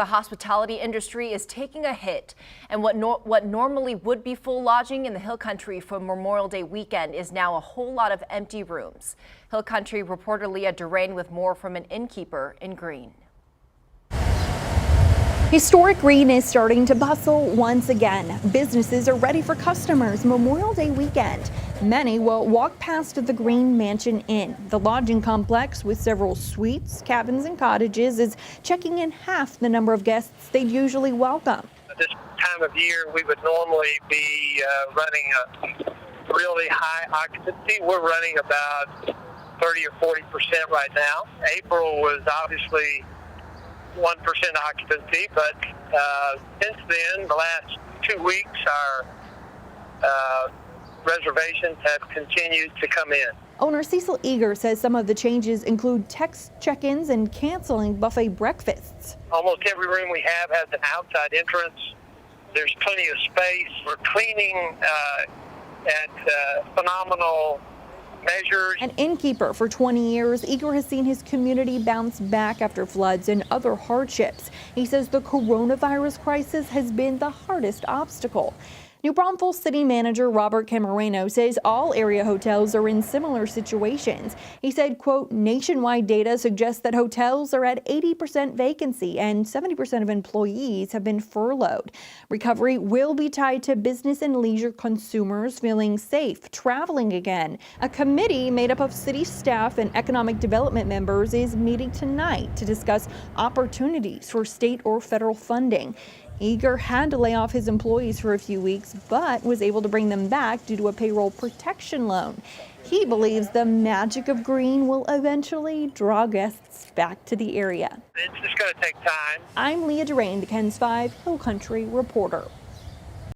The hospitality industry is taking a hit, and what normally would be full lodging in the Hill Country for Memorial Day weekend is now a whole lot of empty rooms. Hill Country reporter Leah Gruene with more from an innkeeper in Gruene. Historic Gruene is starting to bustle once again. Businesses are ready for customers Memorial Day weekend. Many will walk past the Gruene Mansion Inn. The lodging complex with several suites, cabins, and cottages is checking in half the number of guests they'd usually welcome. At this time of year, we would normally be running a really high occupancy. We're running about 30 or 40% right now. April was obviously 1% occupancy, but since then, the last 2 weeks, our reservations have continued to come in. Owner Cecil Eager says some of the changes include text check-ins and canceling buffet breakfasts. Almost every room we have has an outside entrance. There's plenty of space. We're cleaning at phenomenal measures. An innkeeper for 20 years, Eager has seen his community bounce back after floods and other hardships. He says the coronavirus crisis has been the hardest obstacle. New Braunfels City Manager Robert Camareno says all area hotels are in similar situations. He said, quote, nationwide data suggests that hotels are at 80% vacancy and 70% of employees have been furloughed. Recovery will be tied to business and leisure consumers feeling safe traveling again. A committee made up of city staff and economic development members is meeting tonight to discuss opportunities for state or federal funding. Eager had to lay off his employees for a few weeks, but was able to bring them back due to a payroll protection loan. He believes the magic of Gruene will eventually draw guests back to the area. It's just going to take time. I'm Leah Gruene, the KENS 5 Hill Country reporter.